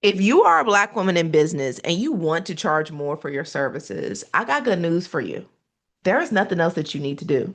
If you are a Black woman in business and you want to charge more for your services, I got good news for you. There is nothing else that you need to do.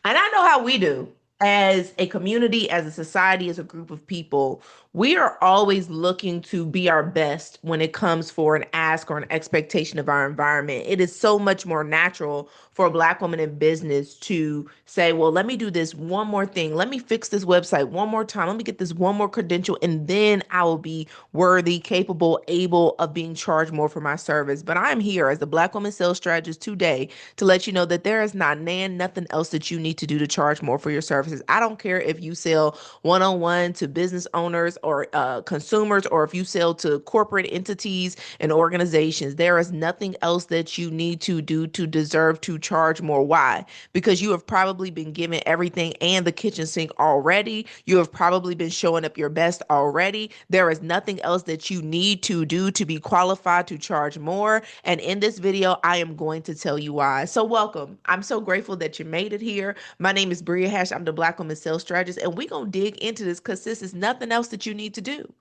And I know how we do as a community, as a society, as a group of people. We are always looking to be our best when it comes for an ask or an expectation of our environment. It is so much more natural for a Black woman in business to say, well, let me do this one more thing. Let me fix this website one more time. Let me get this one more credential, and then I will be worthy, capable, able of being charged more for my service. But I'm here as the Black woman sales strategist today to let you know that there is nothing else that you need to do to charge more for your services. I don't care if you sell one-on-one to business owners or consumers, or if you sell to corporate entities and organizations. There is nothing else that you need to do to deserve to charge more. Why? Because you have probably been given everything and the kitchen sink already. You have probably been showing up your best already. There is nothing else that you need to do to be qualified to charge more. And in this video, I am going to tell you why. So welcome. I'm so grateful that you made it here. My name is Bria Hash. I'm the Black Woman Sales Strategist, and we're going to dig into this because this is nothing else that you need to do.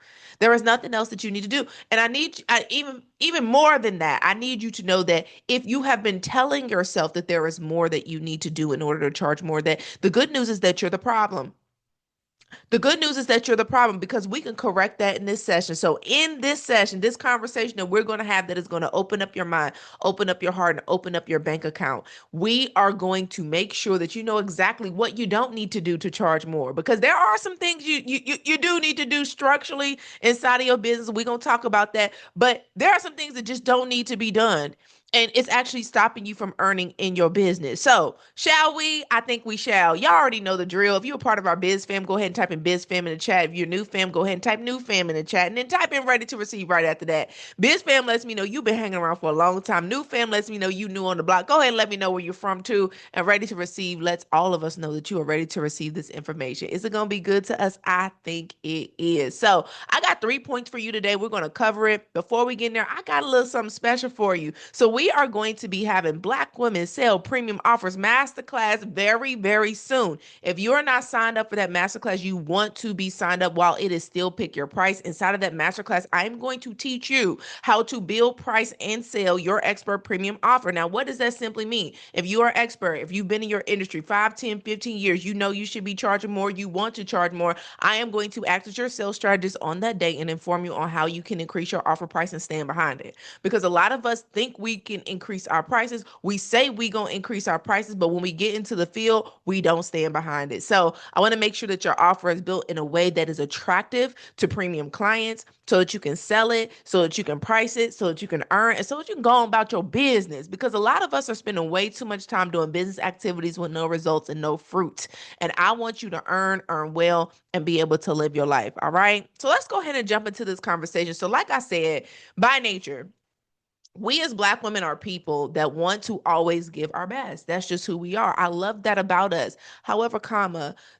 There is nothing else that you need to do. And even more than that, I need you to know that if you have been telling yourself that there is more that you need to do in order to charge more, that the good news is that you're the problem. The good news is that you're the problem, because we can correct that in this session. So in this session, this conversation that we're going to have, that is going to open up your mind, open up your heart, and open up your bank account. We are going to make sure that you know exactly what you don't need to do to charge more, because there are some things you do need to do structurally inside of your business. We're going to talk about that, but there are some things that just don't need to be done, and it's actually stopping you from earning in your business. So, shall we? I think we shall. Y'all already know the drill. If you're a part of our Biz Fam, go ahead and type in Biz Fam in the chat. If you're new fam, go ahead and type new fam in the chat, and then type in ready to receive right after that. Biz Fam lets me know you've been hanging around for a long time. New fam lets me know you new on the block. Go ahead and let me know where you're from too. And ready to receive lets all of us know that you are ready to receive this information. Is it going to be good to us? I think it is. So, I got 3 points for you today. We're going to cover it. Before we get in there, I got a little something special for you. So we are going to be having Black Women Sell Premium Offers Masterclass very, very soon. If you're not signed up for that masterclass, you want to be signed up while it is still pick your price. Inside of that masterclass, I'm going to teach you how to build, price, and sell your expert premium offer. Now, what does that simply mean? If you are expert, if you've been in your industry 5, 10, 15 years, you know you should be charging more, you want to charge more, I am going to act as your sales strategist on that day and inform you on how you can increase your offer price and stand behind it. Because a lot of us think we can increase our prices. We say we gonna increase our prices, but when we get into the field, we don't stand behind it. So I want to make sure that your offer is built in a way that is attractive to premium clients, so that you can sell it, so that you can price it, so that you can earn, and so that you can go on about your business. Because a lot of us are spending way too much time doing business activities with no results and no fruit. And I want you to earn well, and be able to live your life. All right. So let's go ahead and jump into this conversation. So, like I said, by nature, we as Black women are people that want to always give our best. That's just who we are. I love that about us. However,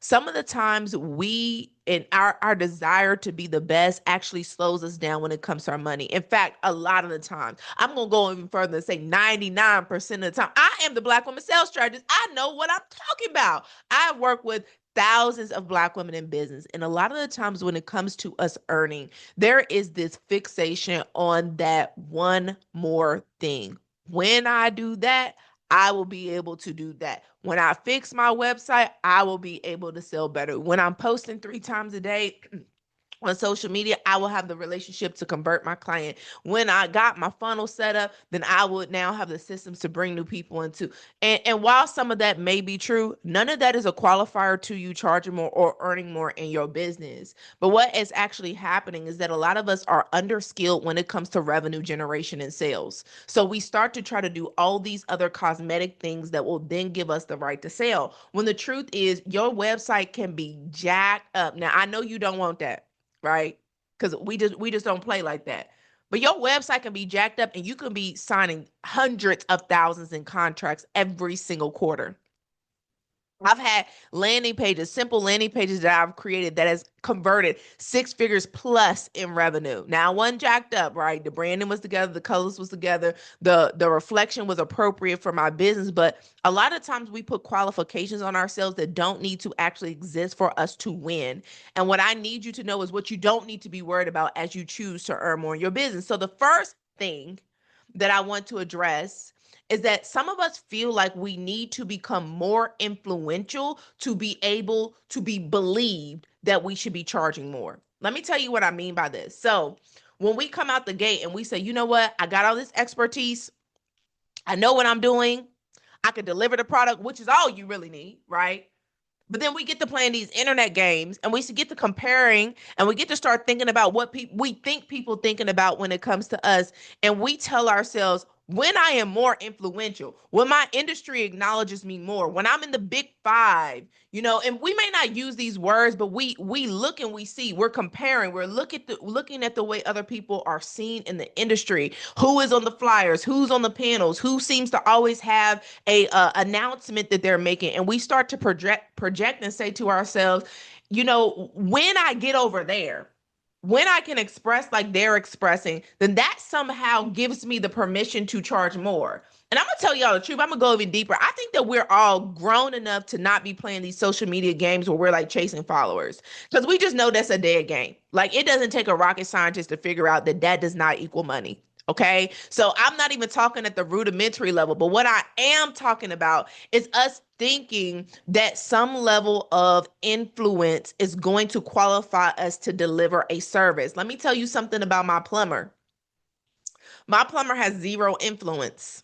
some of the times we and our desire to be the best actually slows us down when it comes to our money. In fact, a lot of the time, I'm gonna go even further and say 99% of the time, I am the Black woman sales strategist. I know what I'm talking about. I work with thousands of Black women in business, and a lot of the times when it comes to us earning, there is this fixation on that one more thing. When I do that, I will be able to do that. When I fix my website, I will be able to sell better. When I'm posting 3 times a day, on social media, I will have the relationship to convert my client. When I got my funnel set up, then I would now have the systems to bring new people into. And while some of that may be true, none of that is a qualifier to you charging more or earning more in your business. But what is actually happening is that a lot of us are underskilled when it comes to revenue generation and sales. So we start to try to do all these other cosmetic things that will then give us the right to sell. When the truth is, your website can be jacked up. Now, I know you don't want that, right? Because we just don't play like that. But your website can be jacked up, and you can be signing hundreds of thousands in contracts every single quarter. I've had landing pages, simple landing pages that I've created that has converted 6 figures plus in revenue. Now, one jacked up, right? The branding was together, the colors was together, the reflection was appropriate for my business. But a lot of times we put qualifications on ourselves that don't need to actually exist for us to win. And what I need you to know is what you don't need to be worried about as you choose to earn more in your business. So the first thing that I want to address is that some of us feel like we need to become more influential to be able to be believed that we should be charging more. Let me tell you what I mean by this. So, when we come out the gate and we say, you know what, I got all this expertise, I know what I'm doing, I can deliver the product, which is all you really need, right? But then we get to playing these internet games and we get to comparing and we get to start thinking about what we think people thinking about when it comes to us. And we tell ourselves, when I am more influential, when my industry acknowledges me more, when I'm in the big five, and we may not use these words, but we look and we see, we're comparing, we're looking at the way other people are seen in the industry, who is on the flyers, who's on the panels, who seems to always have a announcement that they're making, and we start to project and say to ourselves, when I get over there, when I can express like they're expressing, then that somehow gives me the permission to charge more. And I'm gonna tell y'all the truth. I'm gonna go even deeper. I think that we're all grown enough to not be playing these social media games where we're like chasing followers, because we just know that's a dead game. Like, it doesn't take a rocket scientist to figure out that that does not equal money. Okay. So I'm not even talking at the rudimentary level, but what I am talking about is us thinking that some level of influence is going to qualify us to deliver a service. Let me tell you something about my plumber. My plumber has zero influence.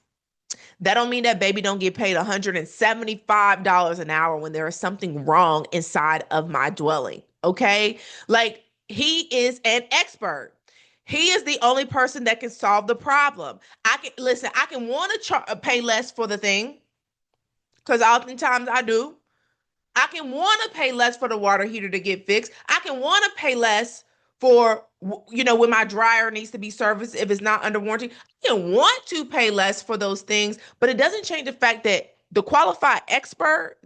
That don't mean that baby don't get paid $175 an hour when there is something wrong inside of my dwelling. Okay? Like, he is an expert. He is the only person that can solve the problem. I can want to pay less for the thing, because oftentimes I do. I can want to pay less for the water heater to get fixed. I can want to pay less for, when my dryer needs to be serviced if it's not under warranty. I can want to pay less for those things, but it doesn't change the fact that the qualified expert,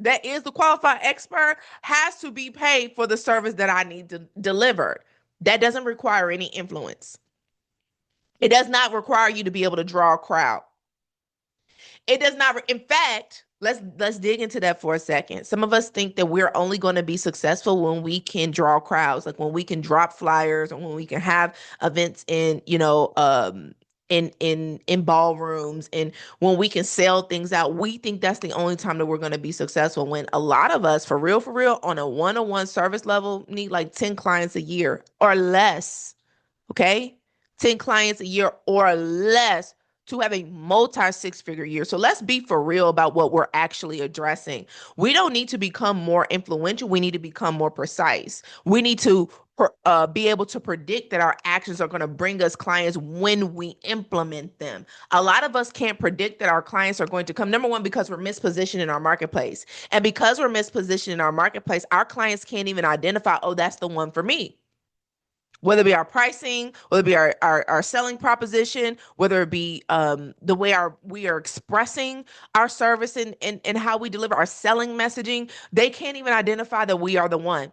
has to be paid for the service that I need to deliver. That doesn't require any influence. It does not require you to be able to draw a crowd. It does not. In fact, let's dig into that for a second. Some of us think that we're only going to be successful when we can draw crowds, like when we can drop flyers or when we can have events in, in ballrooms, and when we can sell things out. We think that's the only time that we're going to be successful, when a lot of us, for real, on a one-on-one service level, need like 10 clients a year or less. Okay. 10 clients a year or less to have a multi 6 figure year. So let's be for real about what we're actually addressing. We don't need to become more influential. We need to become more precise. We need to be able to predict that our actions are going to bring us clients when we implement them. A lot of us can't predict that our clients are going to come. Number one, because we're mispositioned in our marketplace. And because we're mispositioned in our marketplace, our clients can't even identify, oh, that's the one for me, whether it be our pricing, whether it be our selling proposition, whether it be the way we are expressing our service, and how we deliver our selling messaging. They can't even identify that we are the one.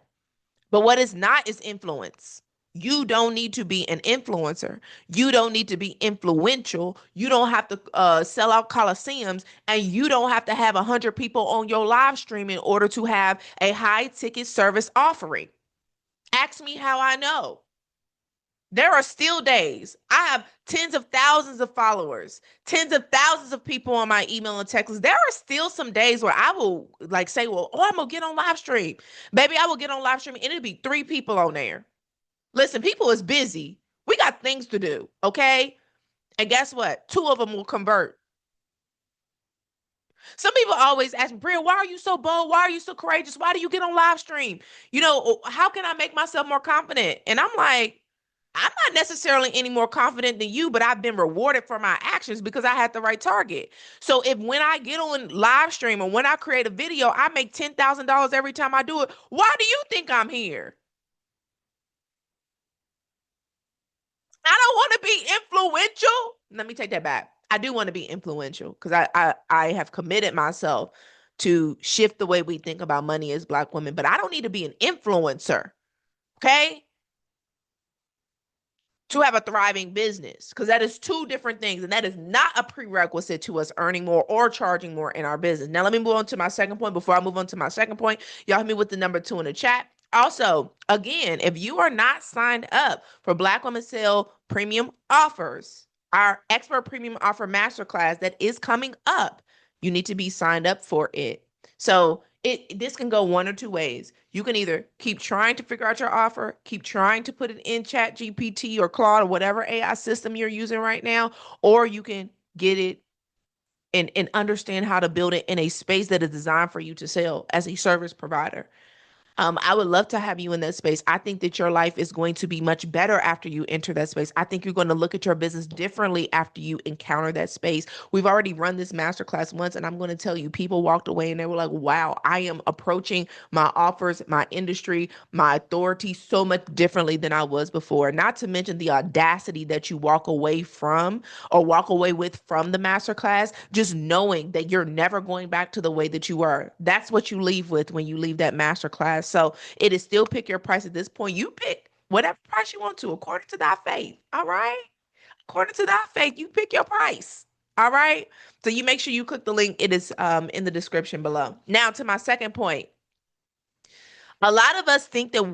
But what is not is influence. You don't need to be an influencer. You don't need to be influential. You don't have to sell out coliseums, and you don't have to have 100 people on your live stream in order to have a high ticket service offering. Ask me how I know. There are still days. I have tens of thousands of followers, tens of thousands of people on my email and text list. There are still some days where I will like say, well, oh, I'm gonna get on live stream. Baby, I will get on live stream and it'll be 3 people on there. Listen, people is busy. We got things to do, okay? And guess what? 2 of them will convert. Some people always ask me, Bria, why are you so bold? Why are you so courageous? Why do you get on live stream? How can I make myself more confident? And I'm like, I'm not necessarily any more confident than you, but I've been rewarded for my actions because I had the right target. So if when I get on live stream or when I create a video, I make $10,000 every time I do it, why do you think I'm here? I don't want to be influential. Let me take that back. I do want to be influential because I have committed myself to shift the way we think about money as Black women, but I don't need to be an influencer, okay, to have a thriving business, because that is two different things, and that is not a prerequisite to us earning more or charging more in our business. Now let me move on to my second point. Before I move on to my second point, y'all hit me with the number 2 in the chat. Also, again, if you are not signed up for Black Women Sell Premium Offers, our expert premium offer masterclass that is coming up, you need to be signed up for it. So this can go one or two ways. You can either keep trying to figure out your offer, keep trying to put it in Chat GPT or Claude or whatever AI system you're using right now, or you can get it and understand how to build it in a space that is designed for you to sell as a service provider. I would love to have you in that space. I think that your life is going to be much better after you enter that space. I think you're going to look at your business differently after you encounter that space. We've already run this masterclass once, and I'm going to tell you, people walked away and they were like, wow, I am approaching my offers, my industry, my authority so much differently than I was before. Not to mention the audacity that you walk away from or walk away with from the masterclass, just knowing that you're never going back to the way that you were. That's what you leave with when you leave that masterclass. So it is still pick your price at this point. You pick whatever price you want to, according to thy faith. All right. According to thy faith, you pick your price. All right. So you make sure you click the link. It is in the description below. Now to my second point. A lot of us think that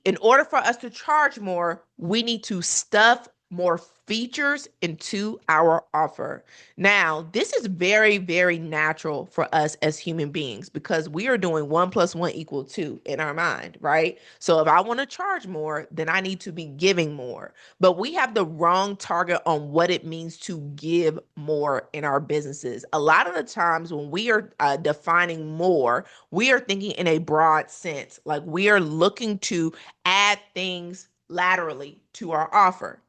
in order for us to charge more, we need to stuff more features into our offer. Now, this is very, very natural for us as human beings because we are doing 1 + 1 = 2 in our mind, right? So if I want to charge more, then I need to be giving more. But we have the wrong target on what it means to give more in our businesses. A lot of the times when we are defining more, we are thinking in a broad sense, like we are looking to add things laterally to our offer.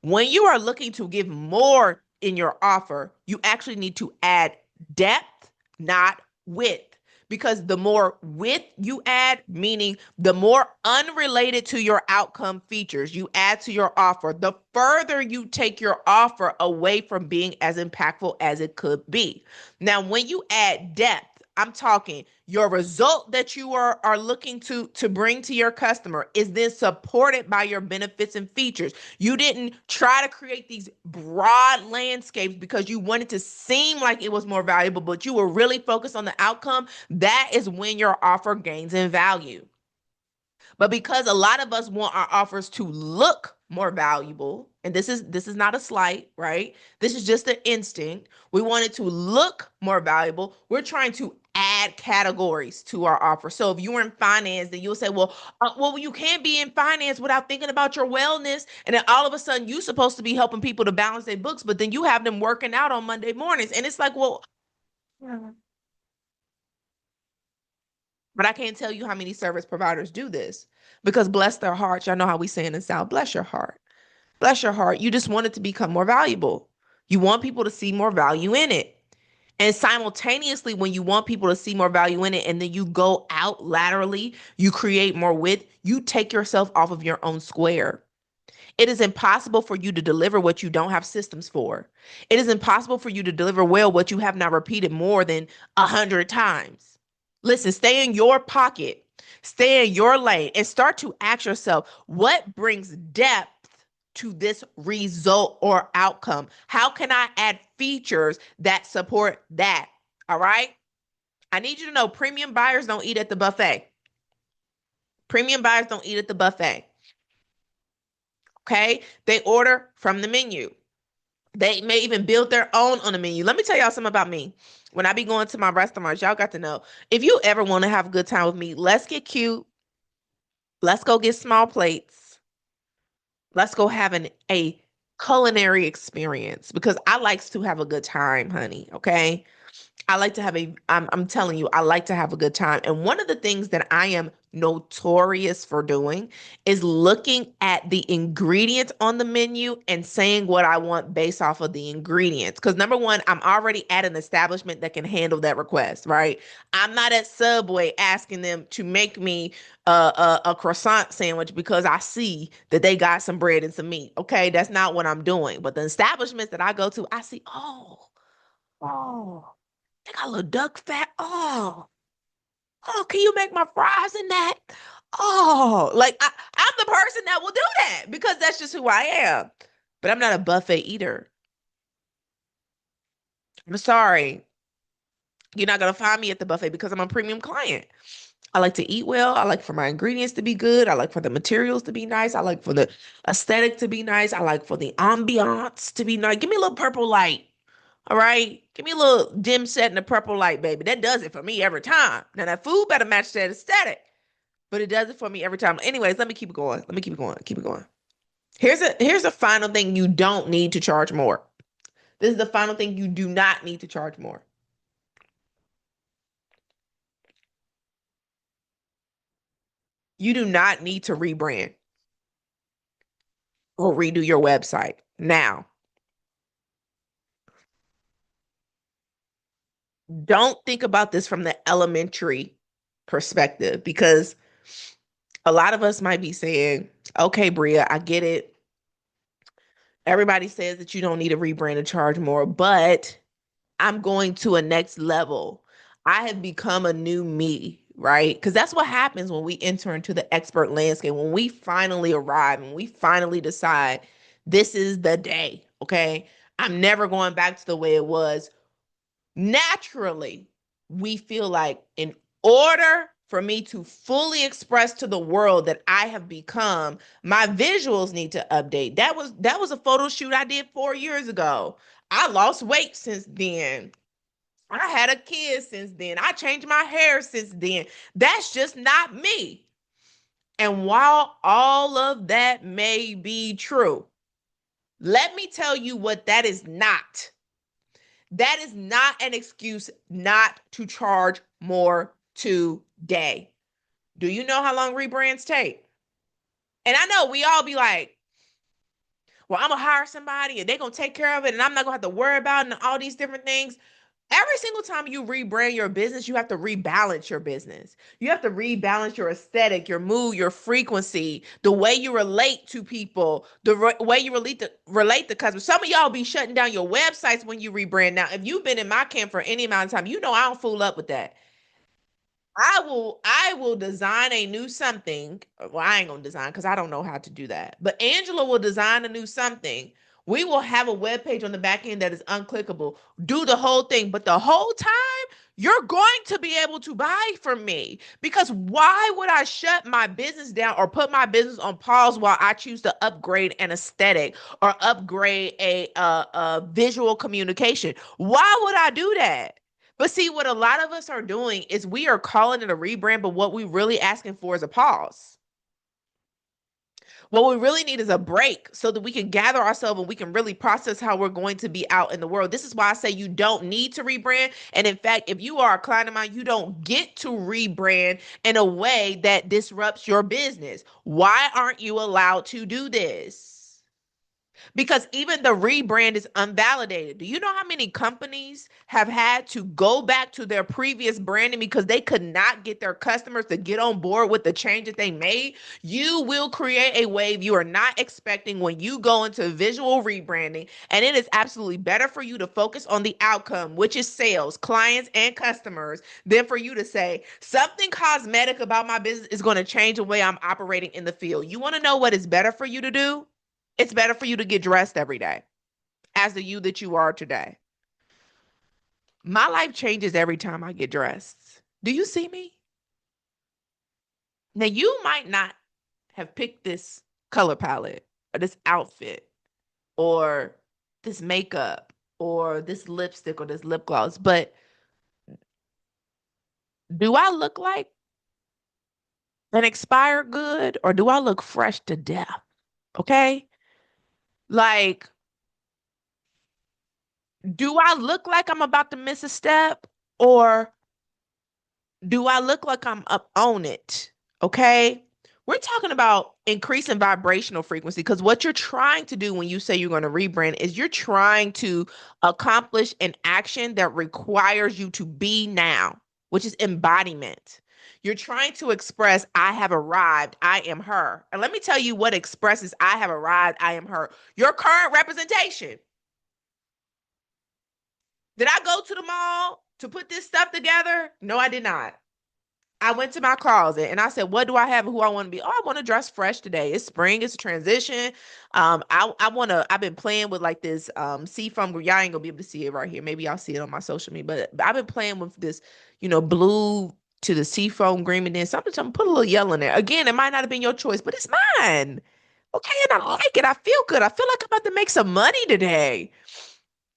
When you are looking to give more in your offer, you actually need to add depth, not width. Because the more width you add, meaning the more unrelated to your outcome features you add to your offer, the further you take your offer away from being as impactful as it could be. Now, when you add depth, I'm talking your result that you are looking to bring to your customer is then supported by your benefits and features. You didn't try to create these broad landscapes because you wanted to seem like it was more valuable, but you were really focused on the outcome. That is when your offer gains in value. But because a lot of us want our offers to look more valuable, and this is not a slight, right? This is just an instinct. We want it to look more valuable. We're trying to add categories to our offer. So if you were in finance, then you'll say, well, you can't be in finance without thinking about your wellness. And then all of a sudden, you're supposed to be helping people to balance their books, but then you have them working out on Monday mornings, and it's like, well, but I can't tell you how many service providers do this because bless their hearts. Y'all know how we say in the South, bless your heart. Bless your heart. You just want it to become more valuable. You want people to see more value in it. And simultaneously, when you want people to see more value in it and then you go out laterally, you create more width, you take yourself off of your own square. It is impossible for you to deliver what you don't have systems for. It is impossible for you to deliver well what you have not repeated more than 100 times. Listen, stay in your pocket, stay in your lane, and start to ask yourself what brings depth to this result or outcome? How can I add features that support that? All right. I need you to know premium buyers don't eat at the buffet. Premium buyers don't eat at the buffet. Okay. They order from the menu. They may even build their own on the menu. Let me tell y'all something about me. When I be going to my restaurants, y'all got to know if you ever want to have a good time with me, let's get cute. Let's go get small plates. Let's go have a culinary experience because I likes to have a good time, honey. Okay. I like to have I'm telling you, I like to have a good time. And one of the things that I am notorious for doing is looking at the ingredients on the menu and saying what I want based off of the ingredients. Because number one, I'm already at an establishment that can handle that request, right? I'm not at Subway asking them to make me a croissant sandwich because I see that they got some bread and some meat. Okay, that's not what I'm doing. But the establishments that I go to, I see, oh. They got a little duck fat. Oh, can you make my fries in that? Oh, like I'm the person that will do that because that's just who I am. But I'm not a buffet eater. I'm sorry. You're not gonna find me at the buffet because I'm a premium client. I like to eat well. I like for my ingredients to be good. I like for the materials to be nice. I like for the aesthetic to be nice. I like for the ambiance to be nice. Give me a little purple light. All right. Give me a little dim set and a purple light, baby. That does it for me every time. Now that food better match that aesthetic, but it does it for me every time. Anyways, let me keep it going. Let me keep it going. Keep it going. Here's a final thing you don't need to charge more. This is the final thing you do not need to charge more. You do not need to rebrand or redo your website. Now, don't think about this from the elementary perspective because a lot of us might be saying, okay, Bria, I get it. Everybody says that you don't need a rebrand to charge more, but I'm going to a next level. I have become a new me, right? Because that's what happens when we enter into the expert landscape, when we finally arrive and we finally decide this is the day, okay? I'm never going back to the way it was. Naturally, we feel like in order for me to fully express to the world that I have become, my visuals need to update. That was a photo shoot I did 4 years ago. I lost weight since then. I had a kid since then. I changed my hair since then. That's just not me. And while all of that may be true, let me tell you what that is not. That is not an excuse not to charge more today. Do you know how long rebrands take? And I know we all be like, well, I'm gonna hire somebody and they're gonna take care of it, and I'm not gonna have to worry about it and all these different things. Every single time you rebrand your business, you have to rebalance your business. You have to rebalance your aesthetic, your mood, your frequency, the way you relate to people, the way you relate to customers. Some of y'all be shutting down your websites when you rebrand. Now, if you've been in my camp for any amount of time, you know I don't fool up with that. I will design a new something. Well, I ain't gonna design because I don't know how to do that. But Angela will design a new something. We will have a web page on the back end that is unclickable. Do the whole thing, but the whole time you're going to be able to buy from me because why would I shut my business down or put my business on pause while I choose to upgrade an aesthetic or upgrade a visual communication? Why would I do that? But see, what a lot of us are doing is we are calling it a rebrand, but what we really asking for is a pause. What we really need is a break so that we can gather ourselves and we can really process how we're going to be out in the world. This is why I say you don't need to rebrand. And in fact, if you are a client of mine, you don't get to rebrand in a way that disrupts your business. Why aren't you allowed to do this? Because even the rebrand is unvalidated. Do you know how many companies have had to go back to their previous branding because they could not get their customers to get on board with the change that they made? You will create a wave you are not expecting when you go into visual rebranding, and it is absolutely better for you to focus on the outcome, which is sales, clients, and customers, than for you to say something cosmetic about my business is going to change the way I'm operating in the field. You want to know what is better for you to do? It's better for you to get dressed every day as the you that you are today. My life changes every time I get dressed. Do you see me? Now, you might not have picked this color palette or this outfit or this makeup or this lipstick or this lip gloss, but do I look like an expired good or do I look fresh to death? Okay. Like, do I look like I'm about to miss a step or do I look like I'm up on it? Okay. We're talking about increasing vibrational frequency because what you're trying to do when you say you're going to rebrand is you're trying to accomplish an action that requires you to be now, which is embodiment. You're trying to express, I have arrived, I am her. And let me tell you what expresses, I have arrived, I am her. Your current representation. Did I go to the mall? To put this stuff together, no, I did not. I went to my closet and I said, "What do I have and who I want to be?" Oh, I want to dress fresh today. It's spring. It's a transition. I want to. I've been playing with like this seafoam. Y'all ain't gonna be able to see it right here. Maybe y'all see it on my social media. But I've been playing with this, blue to the seafoam green, and then something. Put a little yellow in there. Again, it might not have been your choice, but it's mine. Okay, and I like it. I feel good. I feel like I'm about to make some money today.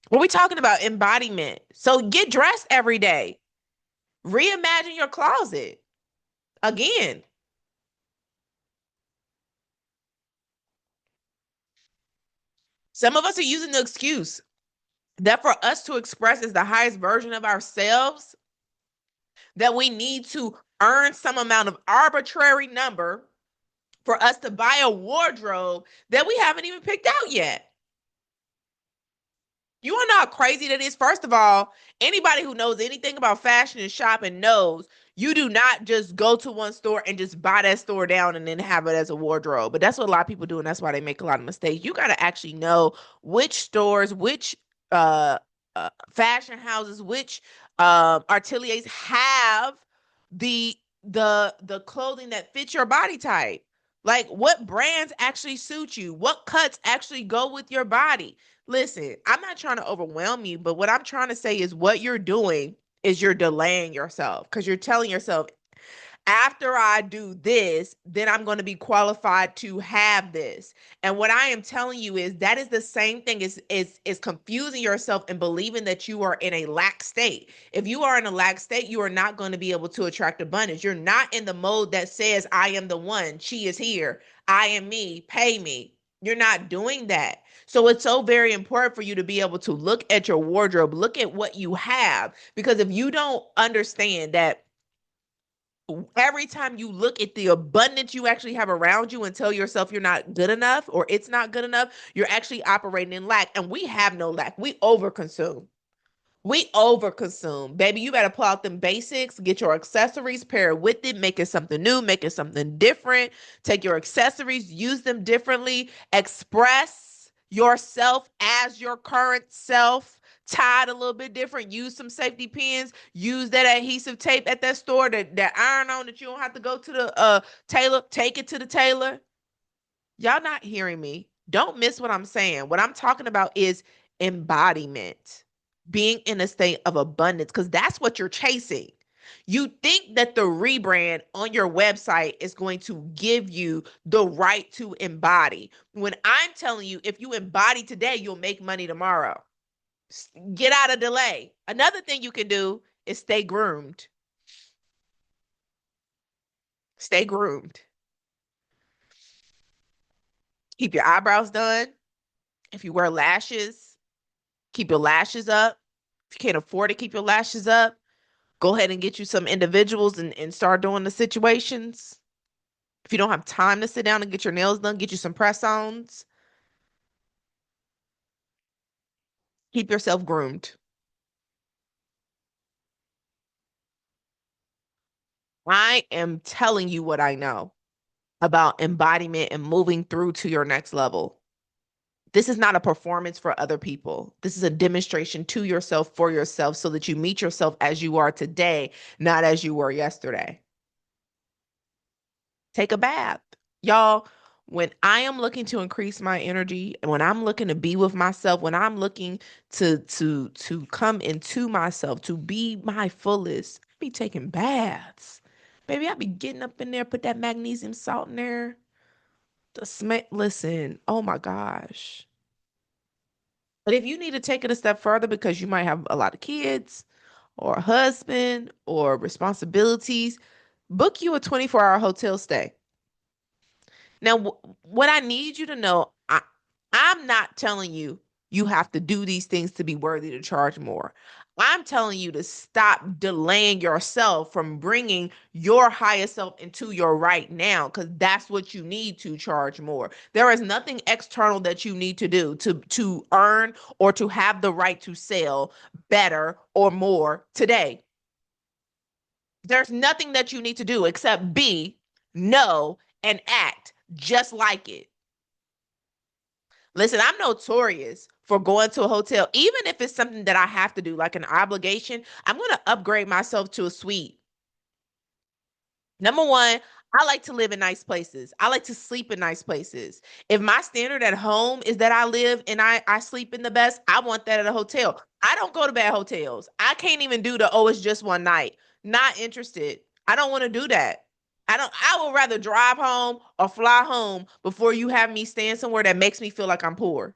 What we talking about? Embodiment. So get dressed every day. Reimagine your closet. Again, some of us are using the excuse that for us to express as the highest version of ourselves, that we need to earn some amount of arbitrary number for us to buy a wardrobe that we haven't even picked out yet. You wanna know how crazy that is? First of all, anybody who knows anything about fashion and shopping knows you do not just go to one store and just buy that store down and then have it as a wardrobe. But that's what a lot of people do, and that's why they make a lot of mistakes. You got to actually know which stores, which uh, fashion houses, which ateliers have the clothing that fits your body type. Like what brands actually suit you, what cuts actually go with your body. Listen, I'm not trying to overwhelm you, but what I'm trying to say is what you're doing is you're delaying yourself because you're telling yourself, after I do this, then I'm going to be qualified to have this. And what I am telling you is that is the same thing as confusing yourself and believing that you are in a lack state. If you are in a lack state, you are not going to be able to attract abundance. You're not in the mode that says, I am the one, she is here, I am me, pay me. You're not doing that. So it's so very important for you to be able to look at your wardrobe, look at what you have, because if you don't understand that every time you look at the abundance you actually have around you and tell yourself you're not good enough or it's not good enough, you're actually operating in lack. And we have no lack. We overconsume. We overconsume. Baby, you better pull out them basics, get your accessories, pair it with it, make it something new, make it something different. Take your accessories, use them differently, express yourself as your current self, tie it a little bit different, use some safety pins, use that adhesive tape at that store that iron on that you don't have to go to the tailor, take it to the tailor. Y'all not hearing me. Don't miss what I'm saying. What I'm talking about is embodiment, being in a state of abundance, because that's what you're chasing. You think that the rebrand on your website is going to give you the right to embody. When I'm telling you, if you embody today, you'll make money tomorrow. Get out of delay. Another thing you can do is stay groomed. Stay groomed. Keep your eyebrows done. If you wear lashes, keep your lashes up. If you can't afford to keep your lashes up, go ahead and get you some individuals and start doing the situations. If you don't have time to sit down and get your nails done, get you some press-ons. Keep yourself groomed. I am telling you what I know about embodiment and moving through to your next level. This is not a performance for other people. This is a demonstration to yourself for yourself so that you meet yourself as you are today, not as you were yesterday. Take a bath. Y'all, when I am looking to increase my energy and when I'm looking to be with myself, when I'm looking to come into myself, to be my fullest, I be taking baths. Baby, I be getting up in there, put that magnesium salt in there. The smell, listen, oh my gosh. But if you need to take it a step further because you might have a lot of kids or a husband or responsibilities, book you a 24-hour hotel stay. Now, what I need you to know, I'm not telling you you have to do these things to be worthy to charge more. I'm telling you to stop delaying yourself from bringing your highest self into your right now because that's what you need to charge more. There is nothing external that you need to do to earn or to have the right to sell better or more today. There's nothing that you need to do except be, know, and act just like it. Listen, I'm notorious for going to a hotel, even if it's something that I have to do, like an obligation, I'm going to upgrade myself to a suite. Number one, I like to live in nice places. I like to sleep in nice places. If my standard at home is that I live and I sleep in the best, I want that at a hotel. I don't go to bad hotels. I can't even do the oh, it's just one night. Not interested. I don't want to do that. I would rather drive home or fly home before you have me staying somewhere that makes me feel like I'm poor.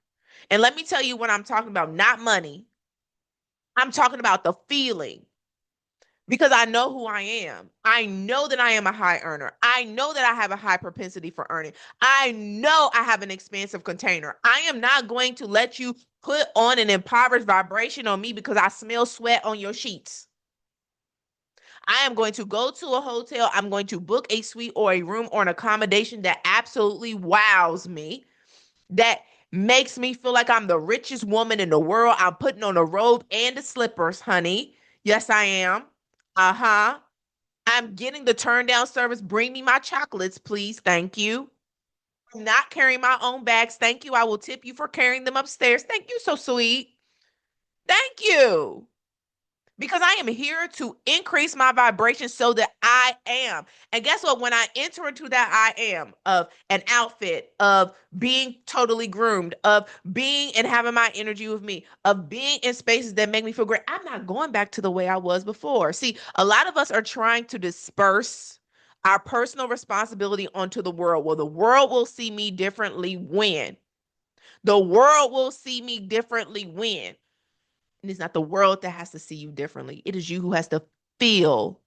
And let me tell you what I'm talking about, not money. I'm talking about the feeling because I know who I am. I know that I am a high earner. I know that I have a high propensity for earning. I know I have an expansive container. I am not going to let you put on an impoverished vibration on me because I smell sweat on your sheets. I am going to go to a hotel. I'm going to book a suite or a room or an accommodation that absolutely wows me, that makes me feel like I'm the richest woman in the world. I'm putting on a robe and the slippers, honey. Yes, I am. Uh-huh. I'm getting the turn down service. Bring me my chocolates, please. Thank you. I'm not carrying my own bags. Thank you. I will tip you for carrying them upstairs. Thank you. So sweet. Thank you. Because I am here to increase my vibration so that I am. And guess what? When I enter into that I am of an outfit, of being totally groomed, of being and having my energy with me, of being in spaces that make me feel great, I'm not going back to the way I was before. See, a lot of us are trying to disperse our personal responsibility onto the world. Well, the world will see me differently when. The world will see me differently when. And it's not the world that has to see you differently. It is you who has to feel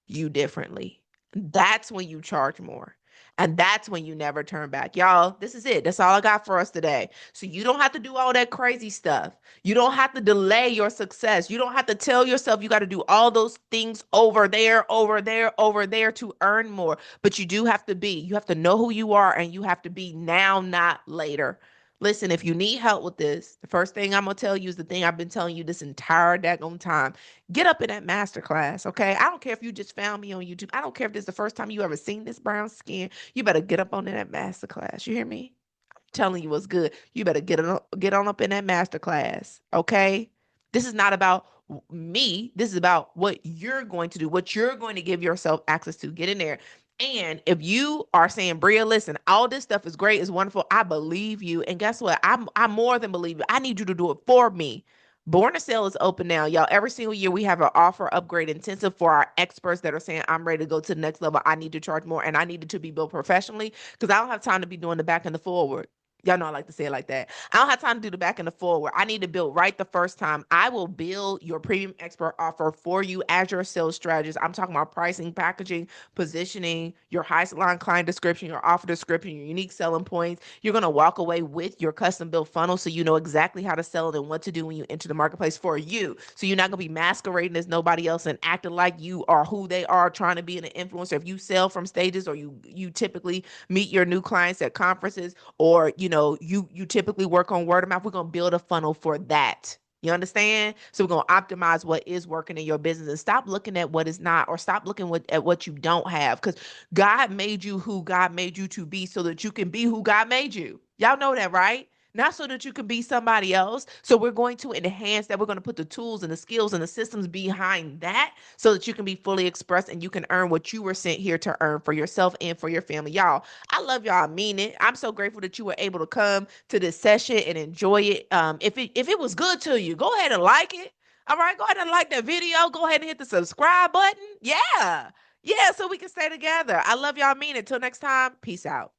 you differently. That's when you charge more. And that's when you never turn back. Y'all, this is it. That's all I got for us today. So you don't have to do all that crazy stuff. You don't have to delay your success. You don't have to tell yourself you got to do all those things over there, over there, over there to earn more. But you do have to be. You have to know who you are and you have to be now, not later. Listen, if you need help with this, the first thing I'm gonna tell you is the thing I've been telling you this entire daggone time. Get up in that master class, okay? I don't care if you just found me on YouTube. I don't care if this is the first time you ever seen this brown skin. You better get up on that master class. You hear me? Telling you what's good. You better get on up in that master class, okay? This is not about me. This is about what you're going to do, what you're going to give yourself access to. Get in there. And if you are saying, Bria, listen, all this stuff is great, is wonderful. I believe you. And guess what? I more than believe you. I need you to do it for me. Born to Sale is open now, y'all. Every single year we have an offer upgrade intensive for our experts that are saying, I'm ready to go to the next level. I need to charge more and I need it to be built professionally because I don't have time to be doing the back and the forward. Y'all know I like to say it like that. I don't have time to do the back and the forward. I need to build right the first time. I will build your premium expert offer for you as your sales strategist. I'm talking about pricing, packaging, positioning, your high line client description, your offer description, your unique selling points. You're going to walk away with your custom built funnel so you know exactly how to sell it and what to do when you enter the marketplace for you. So you're not going to be masquerading as nobody else and acting like you are who they are, trying to be an influencer. If you sell from stages or you typically meet your new clients at conferences, or you typically work on word of mouth, we're going to build a funnel for that. You understand? So we're going to optimize what is working in your business and stop looking at what is not, or stop looking at what you don't have, because God made you who God made you to be so that you can be who God made you. Y'all know that, right? Not so that you can be somebody else. So we're going to enhance that. We're going to put the tools and the skills and the systems behind that so that you can be fully expressed and you can earn what you were sent here to earn for yourself and for your family. Y'all, I love y'all. I mean it. I'm so grateful that you were able to come to this session and enjoy it. If it was good to you, go ahead and like it. All right, go ahead and like that video. Go ahead and hit the subscribe button. Yeah. Yeah, so we can stay together. I love y'all. I mean it. Till next time, peace out.